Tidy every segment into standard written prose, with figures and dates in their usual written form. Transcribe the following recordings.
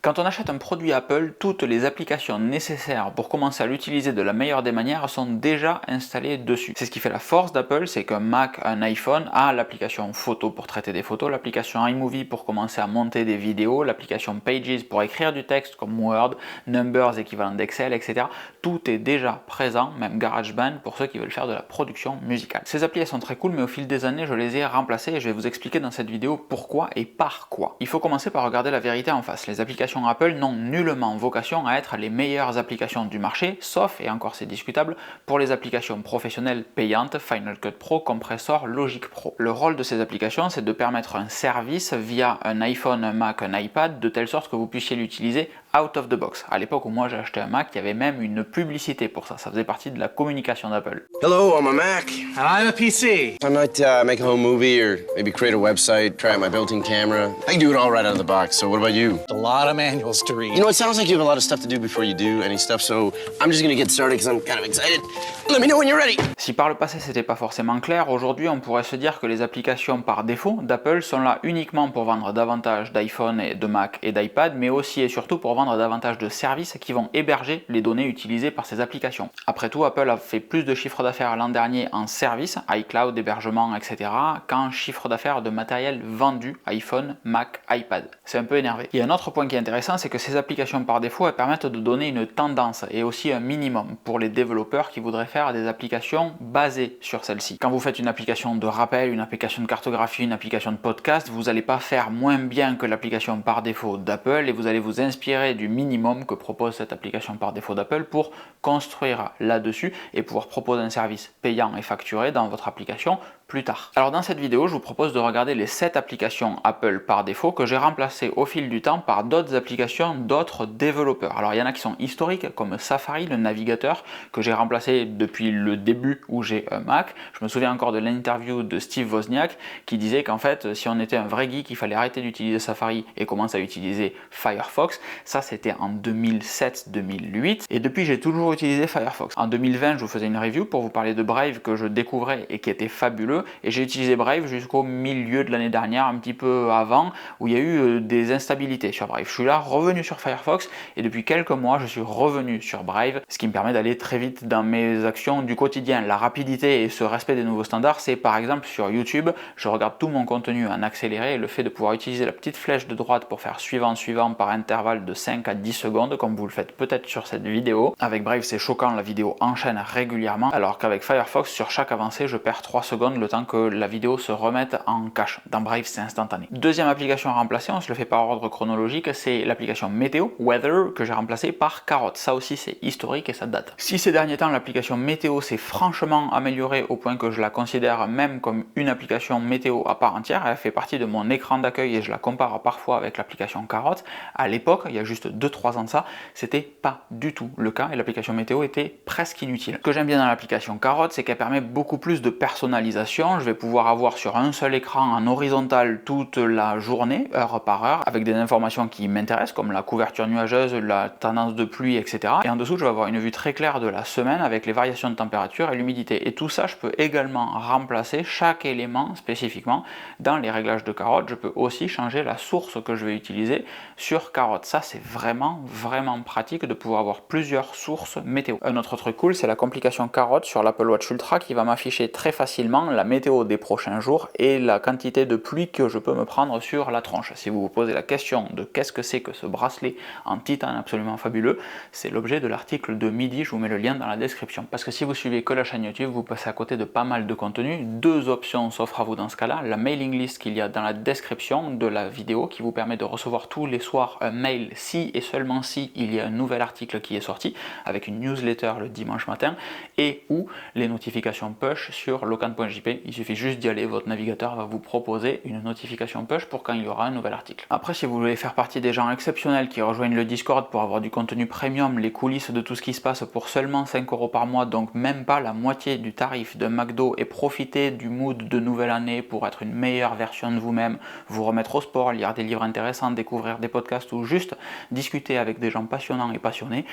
Quand on achète un produit Apple, toutes les applications nécessaires pour commencer à l'utiliser de la meilleure des manières sont déjà installées dessus. C'est ce qui fait la force d'Apple, c'est qu'un Mac, un iPhone a l'application photo pour traiter des photos, l'application iMovie pour commencer à monter des vidéos, l'application Pages pour écrire du texte comme Word, Numbers équivalent d'Excel, etc. Tout est déjà présent, même GarageBand pour ceux qui veulent faire de la production musicale. Ces applis elles sont très cool, mais au fil des années je les ai remplacées et je vais vous expliquer dans cette vidéo pourquoi et par quoi. Il faut commencer par regarder la vérité en face. Les applications Apple n'ont nullement vocation à être les meilleures applications du marché, sauf, et encore c'est discutable, pour les applications professionnelles payantes, Final Cut Pro, Compressor, Logic Pro. Le rôle de ces applications, c'est de permettre un service via un iPhone, un Mac, un iPad, de telle sorte que vous puissiez l'utiliser out of the box. À l'époque où moi j'ai acheté un Mac, il y avait même une publicité pour ça, ça faisait partie de la communication d'Apple. Hello, I'm a Mac. And I'm a PC. I might make a home movie or maybe create a website, try out my built-in camera. I can do it all right out of the box, so what about you? A lot of manuals to read. You know, it sounds like you have a lot of stuff to do before you do any stuff, so I'm just gonna get started because I'm kind of excited. Let me know when you're ready. Si par le passé c'était pas forcément clair, aujourd'hui on pourrait se dire que les applications par défaut d'Apple sont là uniquement pour vendre davantage d'iPhone et de Mac et d'iPad, mais aussi et surtout pour vendre davantage de services qui vont héberger les données utilisées par ces applications. Après tout, Apple a fait plus de chiffre d'affaires l'an dernier en services, iCloud, hébergement, etc., qu'en chiffre d'affaires de matériel vendu, iPhone, Mac, iPad. C'est un peu énervé. Il y a un autre point qui est intéressant, c'est que ces applications par défaut, elles permettent de donner une tendance et aussi un minimum pour les développeurs qui voudraient faire des applications basées sur celle-ci. Quand vous faites une application de rappel, une application de cartographie, une application de podcast, vous n'allez pas faire moins bien que l'application par défaut d'Apple et vous allez vous inspirer du minimum que propose cette application par défaut d'Apple pour construire là-dessus et pouvoir proposer un service payant et facturé dans votre application plus tard. Alors dans cette vidéo, je vous propose de regarder les 7 applications Apple par défaut que j'ai remplacées au fil du temps par d'autres applications d'autres développeurs. Alors il y en a qui sont historiques comme Safari, le navigateur, que j'ai remplacé depuis le début où j'ai un Mac. Je me souviens encore de l'interview de Steve Wozniak qui disait qu'en fait, si on était un vrai geek, il fallait arrêter d'utiliser Safari et commencer à utiliser Firefox. Ça, c'était en 2007-2008 et depuis, j'ai toujours utilisé Firefox. En 2020, je vous faisais une review pour vous parler de Brave que je découvrais et qui était fabuleux. Et j'ai utilisé Brave jusqu'au milieu de l'année dernière, un petit peu avant, où il y a eu des instabilités sur Brave. Je suis là revenu sur Firefox et depuis quelques mois je suis revenu sur Brave, ce qui me permet d'aller très vite dans mes actions du quotidien. La rapidité et ce respect des nouveaux standards, c'est par exemple sur YouTube, je regarde tout mon contenu en accéléré et le fait de pouvoir utiliser la petite flèche de droite pour faire suivant par intervalle de 5 à 10 secondes, comme vous le faites peut-être sur cette vidéo. Avec Brave c'est choquant, la vidéo enchaîne régulièrement, alors qu'avec Firefox sur chaque avancée je perds 3 secondes le temps que la vidéo se remette en cache. Dans Brave, c'est instantané. Deuxième application à remplacer, on se le fait par ordre chronologique, c'est l'application Météo, Weather, que j'ai remplacé par Carrot. Ça aussi, c'est historique et ça date. Si ces derniers temps, l'application Météo s'est franchement améliorée au point que je la considère même comme une application météo à part entière, elle fait partie de mon écran d'accueil et je la compare parfois avec l'application Carrot. À l'époque, il y a juste 2-3 ans de ça, c'était pas du tout le cas et l'application Météo était presque inutile. Ce que j'aime bien dans l'application Carrot, c'est qu'elle permet beaucoup plus de personnalisation. Je vais pouvoir avoir sur un seul écran en horizontal toute la journée, heure par heure, avec des informations qui m'intéressent, comme la couverture nuageuse, la tendance de pluie, etc. Et en dessous, je vais avoir une vue très claire de la semaine avec les variations de température et l'humidité. Et tout ça, je peux également remplacer chaque élément spécifiquement dans les réglages de Carrot. Je peux aussi changer la source que je vais utiliser sur Carrot. Ça, c'est vraiment pratique de pouvoir avoir plusieurs sources météo. Un autre truc cool, c'est la complication Carrot sur l'Apple Watch Ultra qui va m'afficher très facilement la météo des prochains jours et la quantité de pluie que je peux me prendre sur la tronche. Si vous vous posez la question de qu'est-ce que c'est que ce bracelet en titane absolument fabuleux, c'est l'objet de l'article de midi, je vous mets le lien dans la description. Parce que si vous suivez que la chaîne YouTube, vous passez à côté de pas mal de contenu. Deux options s'offrent à vous dans ce cas-là. La mailing list qu'il y a dans la description de la vidéo qui vous permet de recevoir tous les soirs un mail si et seulement si il y a un nouvel article qui est sorti avec une newsletter le dimanche matin et ou les notifications push sur locan.jp. Il suffit juste d'y aller, votre navigateur va vous proposer une notification push pour quand il y aura un nouvel article. Après, si vous voulez faire partie des gens exceptionnels qui rejoignent le Discord pour avoir du contenu premium, les coulisses de tout ce qui se passe pour seulement 5 € par mois, donc même pas la moitié du tarif de McDo, et profiter du mood de nouvelle année pour être une meilleure version de vous-même, vous remettre au sport, lire des livres intéressants, découvrir des podcasts ou juste discuter avec des gens passionnants et passionnés,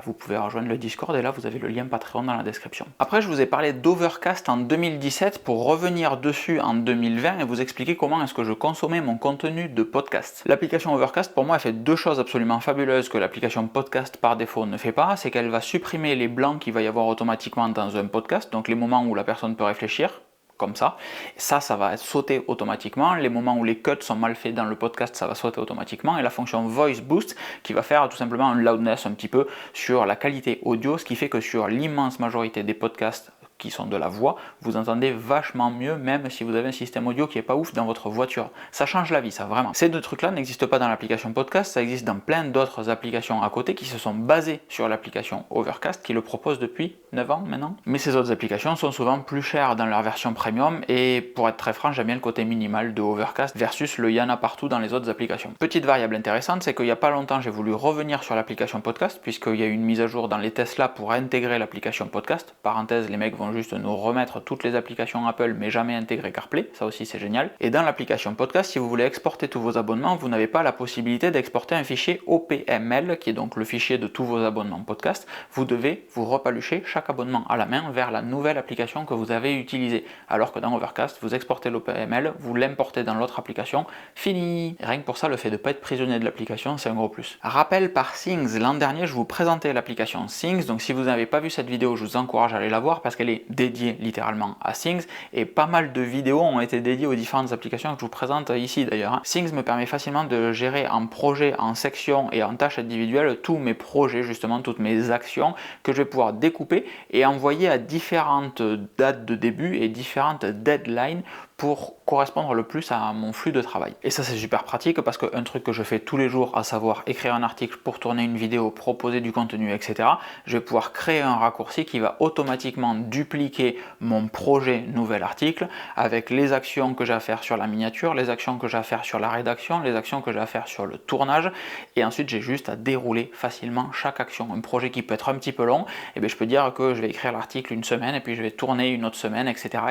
vous pouvez rejoindre le Discord et là vous avez le lien Patreon dans la description. Après, je vous ai parlé d'Overcast en 2017 pour revenir dessus en 2020 et vous expliquer comment est-ce que je consommais mon contenu de podcast. L'application Overcast, pour moi, elle fait deux choses absolument fabuleuses que l'application podcast par défaut ne fait pas. C'est qu'elle va supprimer les blancs qu'il va y avoir automatiquement dans un podcast, donc les moments où la personne peut réfléchir, comme ça. Ça va sauter automatiquement. Les moments où les cuts sont mal faits dans le podcast, ça va sauter automatiquement. Et la fonction Voice Boost qui va faire tout simplement un loudness un petit peu sur la qualité audio, ce qui fait que sur l'immense majorité des podcasts qui sont de la voix, vous entendez vachement mieux même si vous avez un système audio qui est pas ouf dans votre voiture. Ça change la vie, ça vraiment. Ces deux trucs là n'existent pas dans l'application podcast, ça existe dans plein d'autres applications à côté qui se sont basées sur l'application Overcast qui le propose depuis 9 ans maintenant. Mais ces autres applications sont souvent plus chères dans leur version premium et pour être très franc, j'aime bien le côté minimal de Overcast versus le y'en a partout dans les autres applications. Petite variable intéressante, c'est qu'il n'y a pas longtemps j'ai voulu revenir sur l'application podcast puisqu'il y a eu une mise à jour dans les Tesla pour intégrer l'application podcast. Parenthèse, les mecs vont juste nous remettre toutes les applications Apple mais jamais intégrer CarPlay, ça aussi c'est génial. Et dans l'application podcast, si vous voulez exporter tous vos abonnements, vous n'avez pas la possibilité d'exporter un fichier OPML qui est donc le fichier de tous vos abonnements podcast. Vous devez vous repalucher chaque abonnement à la main vers la nouvelle application que vous avez utilisée. Alors que dans Overcast, vous exportez l'OPML, vous l'importez dans l'autre application, fini. Et rien que pour ça, le fait de ne pas être prisonnier de l'application, c'est un gros plus. Rappel par Things, l'an dernier je vous présentais l'application Things, donc si vous n'avez pas vu cette vidéo, je vous encourage à aller la voir parce qu'elle est dédiée littéralement à Things et pas mal de vidéos ont été dédiées aux différentes applications que je vous présente ici d'ailleurs. Things me permet facilement de gérer en projet, en section et en tâches individuelles tous mes projets, justement toutes mes actions que je vais pouvoir découper et envoyer à différentes dates de début et différentes deadlines pour correspondre le plus à mon flux de travail. Et ça c'est super pratique parce qu'un truc que je fais tous les jours, à savoir écrire un article pour tourner une vidéo, proposer du contenu, etc., je vais pouvoir créer un raccourci qui va automatiquement dupliquer mon projet nouvel article avec les actions que j'ai à faire sur la miniature, les actions que j'ai à faire sur la rédaction, les actions que j'ai à faire sur le tournage, et ensuite j'ai juste à dérouler facilement chaque action. Un projet qui peut être un petit peu long, et bien je peux dire que je vais écrire l'article une semaine et puis je vais tourner une autre semaine, etc.,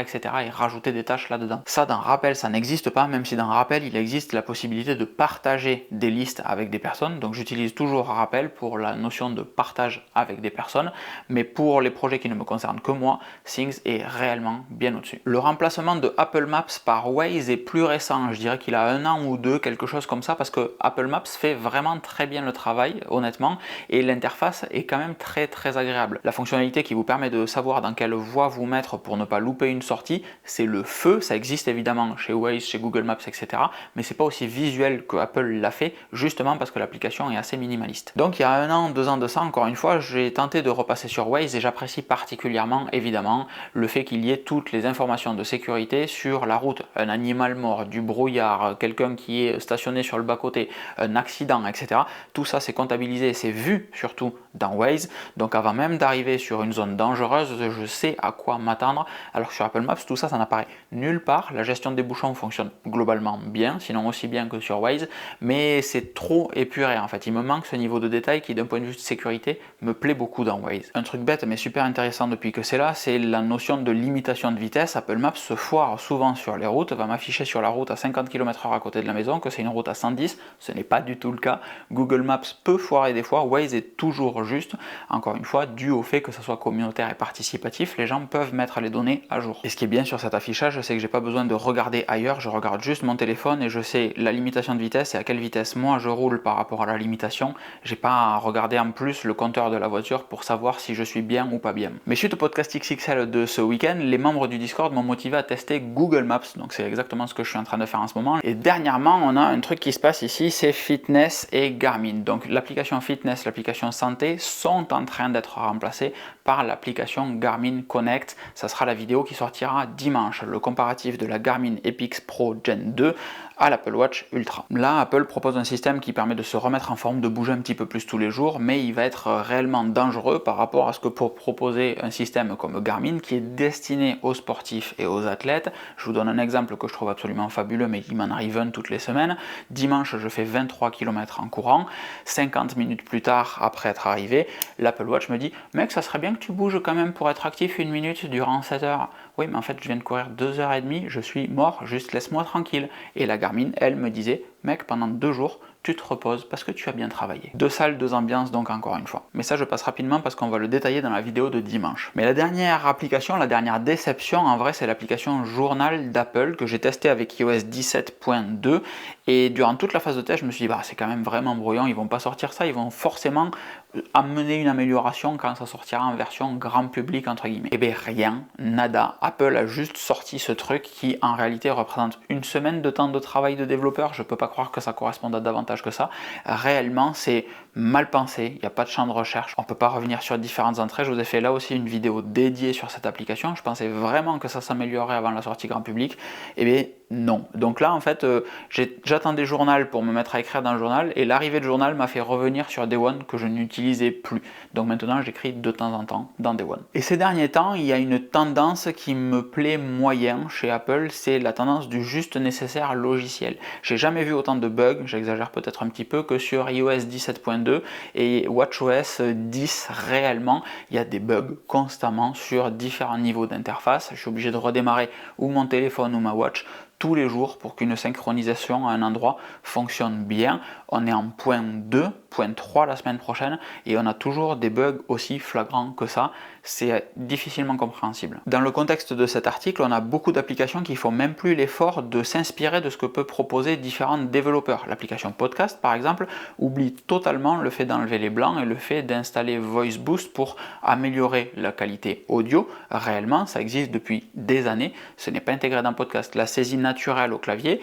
et rajouter des tâches là-dedans. Ça dans Rappel ça n'existe pas, même si dans Rappel il existe la possibilité de partager des listes avec des personnes, donc j'utilise toujours Rappel pour la notion de partage avec des personnes, mais pour les projets qui ne me concernent que moi, Things est réellement bien au-dessus. Le remplacement de Apple Maps par Waze est plus récent, je dirais qu'il a 1 an ou 2, quelque chose comme ça, parce que Apple Maps fait vraiment très bien le travail, honnêtement, et l'interface est quand même très agréable. La fonctionnalité qui vous permet de savoir dans quelle voie vous mettre pour ne pas louper une sortie, c'est le feu, ça existe évidemment chez Waze, chez Google Maps, etc. Mais c'est pas aussi visuel que Apple l'a fait, justement parce que l'application est assez minimaliste. Donc il y a 1 an, 2 ans de ça, encore une fois, j'ai tenté de repasser sur Waze et j'apprécie particulièrement, évidemment, le fait qu'il y ait toutes les informations de sécurité sur la route. Un animal mort, du brouillard, quelqu'un qui est stationné sur le bas-côté, un accident, etc. Tout ça c'est comptabilisé, c'est vu surtout dans Waze. Donc avant même d'arriver sur une zone dangereuse, je sais à quoi m'attendre. Alors que sur Apple Maps, tout ça, ça n'apparaît nulle part. La gestion des bouchons fonctionne globalement bien, sinon aussi bien que sur Waze, mais c'est trop épuré en fait. Il me manque ce niveau de détail qui, d'un point de vue de sécurité, me plaît beaucoup dans Waze. Un truc bête mais super intéressant depuis que c'est là, c'est la notion de limitation de vitesse. Apple Maps se foire souvent sur les routes, va m'afficher sur la route à 50 km/h à côté de la maison que c'est une route à 110, ce n'est pas du tout le cas. Google Maps peut foirer des fois, Waze est toujours juste, encore une fois, dû au fait que ce soit communautaire et participatif, les gens peuvent mettre les données à jour. Et ce qui est bien sur cet affichage, c'est que j'ai pas besoin de regarder ailleurs, je regarde juste mon téléphone et je sais la limitation de vitesse et à quelle vitesse moi je roule par rapport à la limitation. J'ai pas à regarder en plus le compteur de la voiture pour savoir si je suis bien ou pas bien. Mes chutes podcast XXL de ce week-end, les membres du Discord m'ont motivé à tester Google Maps, donc c'est exactement ce que je suis en train de faire en ce moment. Et dernièrement, on a un truc qui se passe ici, c'est Fitness et Garmin. Donc l'application Fitness, l'application santé sont en train d'être remplacées par l'application Garmin Connect. Ça sera la vidéo qui sortira dimanche, le comparatif de la Garmin Epix Pro Gen 2 à l'Apple Watch Ultra. Là, Apple propose un système qui permet de se remettre en forme, de bouger un petit peu plus tous les jours, mais il va être réellement dangereux par rapport à ce que peut proposer un système comme Garmin qui est destiné aux sportifs et aux athlètes. Je vous donne un exemple que je trouve absolument fabuleux, mais qui m'en arrive un toutes les semaines. Dimanche, je fais 23 km en courant. 50 minutes plus tard, après être arrivé, l'Apple Watch me dit « Mec, ça serait bien que tu bouges quand même pour être actif 1 minute durant 7 heures. » Oui, mais en fait, je viens de courir 2h30, je suis mort, juste laisse-moi tranquille. Et la Garmin, elle me disait, mec, pendant 2 jours, tu te reposes parce que tu as bien travaillé. 2 salles, 2 ambiances donc encore une fois. Mais ça je passe rapidement parce qu'on va le détailler dans la vidéo de dimanche. Mais la dernière application, la dernière déception en vrai c'est l'application Journal d'Apple que j'ai testé avec iOS 17.2 et durant toute la phase de test je me suis dit bah c'est quand même vraiment brouillon, ils vont pas sortir ça, ils vont forcément amener une amélioration quand ça sortira en version grand public entre guillemets. Et bien rien, nada. Apple a juste sorti ce truc qui en réalité représente une semaine de temps de travail de développeur, je peux pas croire que ça corresponde à davantage que ça. Réellement c'est mal pensé, il n'y a pas de champ de recherche, on peut pas revenir sur différentes entrées, je vous ai fait là aussi une vidéo dédiée sur cette application, je pensais vraiment que ça s'améliorerait avant la sortie grand public, et bien non. Donc là en fait j'attendais Journal pour me mettre à écrire dans le journal et l'arrivée de Journal m'a fait revenir sur Day One que je n'utilisais plus. Donc maintenant j'écris de temps en temps dans Day One. Et ces derniers temps il y a une tendance qui me plaît moyen chez Apple, c'est la tendance du juste nécessaire logiciel. J'ai jamais vu autant de bugs, j'exagère peut-être un petit peu, que sur iOS 17.2 et WatchOS 10 réellement, il y a des bugs constamment sur différents niveaux d'interface. Je suis obligé de redémarrer ou mon téléphone ou ma watch tous les jours pour qu'une synchronisation à un endroit fonctionne bien. On est en point 2, point 3 la semaine prochaine et on a toujours des bugs aussi flagrants que ça. C'est difficilement compréhensible. Dans le contexte de cet article, on a beaucoup d'applications qui font même plus l'effort de s'inspirer de ce que peut proposer différents développeurs. L'application Podcast par exemple oublie totalement le fait d'enlever les blancs et le fait d'installer Voice Boost pour améliorer la qualité audio. Réellement, ça existe depuis des années. Ce n'est pas intégré dans Podcast. La saisie naturelle au clavier,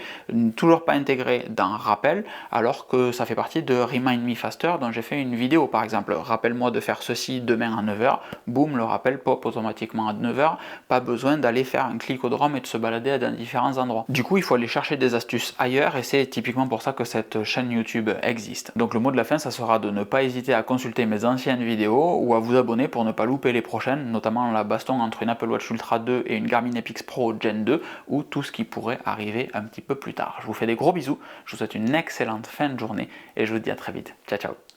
toujours pas intégré dans Rappel, alors que ça fait partie de Remind Me Faster dont j'ai fait une vidéo par exemple. Rappelle-moi de faire ceci demain à 9h, boum, le rappel pop automatiquement à 9h, pas besoin d'aller faire un clic au DROM et de se balader dans différents endroits. Du coup, il faut aller chercher des astuces ailleurs et c'est typiquement pour ça que cette chaîne YouTube existe. Donc le mot de la fin, ça sera de ne pas hésiter à consulter mes anciennes vidéos ou à vous abonner pour ne pas louper les prochaines, notamment la baston entre une Apple Watch Ultra 2 et une Garmin Epix Pro Gen 2 ou tout ce qui pourrait arriver un petit peu plus tard. Je vous fais des gros bisous, je vous souhaite une excellente fin de journée et je vous dis à très vite. Ciao ciao.